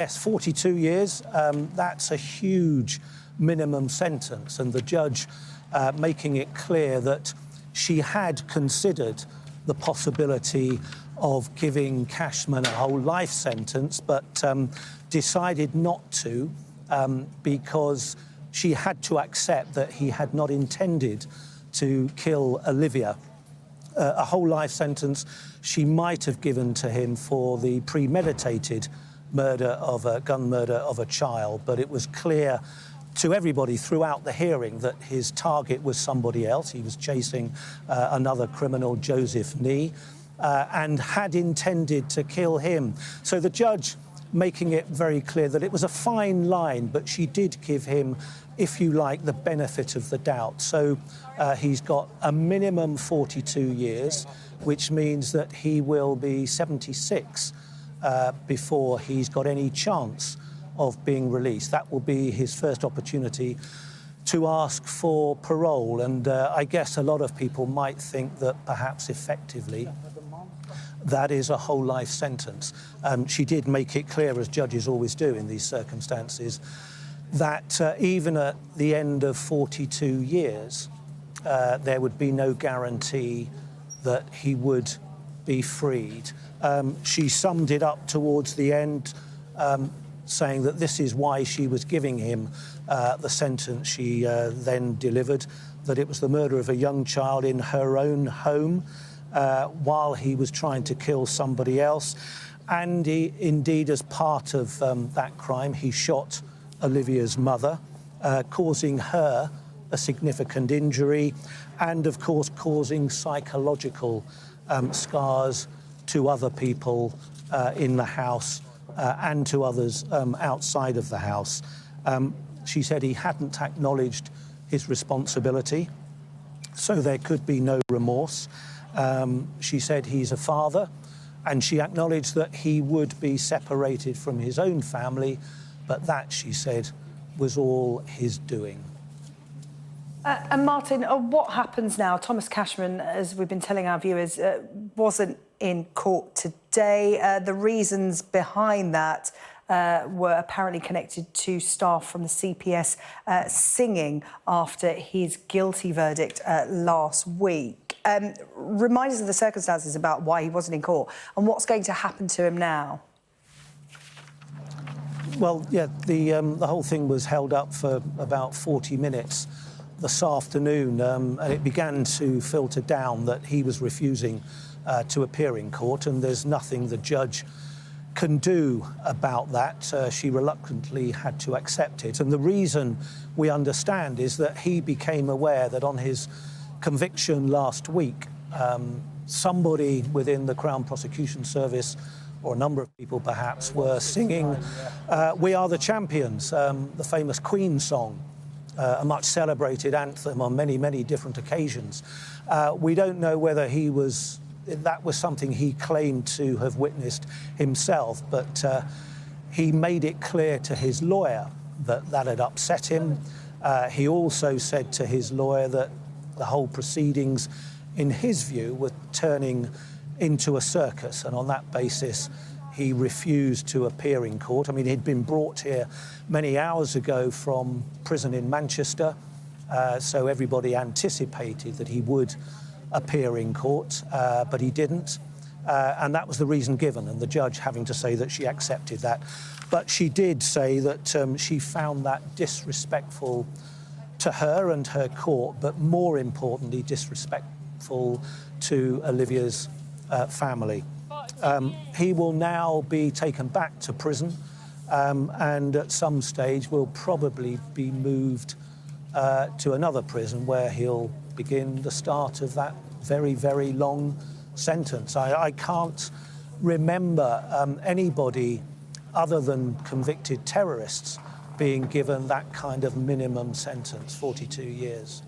Yes, 42 years. That's a huge minimum sentence, and the judge making it clear that she had considered the possibility of giving Cashman a whole life sentence, but decided not to because she had to accept that he had not intended to kill Olivia. A whole life sentence she might have given to him for the premeditated gun murder of a child, but it was clear to everybody throughout the hearing that his target was somebody else. He was chasing another criminal, Joseph Nee, and had intended to kill him. So the judge making it very clear that it was a fine line, but she did give him, if you like, the benefit of the doubt. So he's got a minimum 42 years, which means that he will be 76 before he's got any chance of being released. That will be his first opportunity to ask for parole. And I guess a lot of people might think that perhaps effectively that is a whole life sentence. She did make it clear, as judges always do in these circumstances, that even at the end of 42 years, there would be no guarantee that he would be freed. She summed it up towards the end, saying that this is why she was giving him the sentence she then delivered, that it was the murder of a young child in her own home while he was trying to kill somebody else. And indeed, as part of that crime, he shot Olivia's mother, causing her a significant injury and, of course, causing psychological scars to other people in the house and to others outside of the house. She said he hadn't acknowledged his responsibility, so there could be no remorse. She said he's a father, and she acknowledged that he would be separated from his own family, but that, she said, was all his doing. And Martin, what happens now? Thomas Cashman, as we've been telling our viewers, wasn't in court today. The reasons behind that were apparently connected to staff from the CPS singing after his guilty verdict last week. Remind us of the circumstances about why he wasn't in court and what's going to happen to him now. Well, yeah, the whole thing was held up for about 40 minutes this afternoon, and it began to filter down that he was refusing to appear in court, and there's nothing the judge can do about that. She reluctantly had to accept it, and the reason we understand is that he became aware that on his conviction last week, somebody within the Crown Prosecution Service, or a number of people perhaps, were singing We Are the Champions, the famous Queen song, a much celebrated anthem on many, many different occasions. We don't know whether that was something he claimed to have witnessed himself, but he made it clear to his lawyer that that had upset him. He also said to his lawyer that the whole proceedings, in his view, were turning into a circus, and on that basis he refused to appear in court. I mean, he'd been brought here many hours ago from prison in Manchester, so everybody anticipated that he would appear in court, but he didn't, and that was the reason given, and the judge having to say that she accepted that. But she did say that she found that disrespectful to her and her court, but more importantly, disrespectful to Olivia's family. He will now be taken back to prison, and at some stage will probably be moved to another prison where he'll begin the start of that very, very long sentence. I can't remember anybody other than convicted terrorists being given that kind of minimum sentence, 42 years.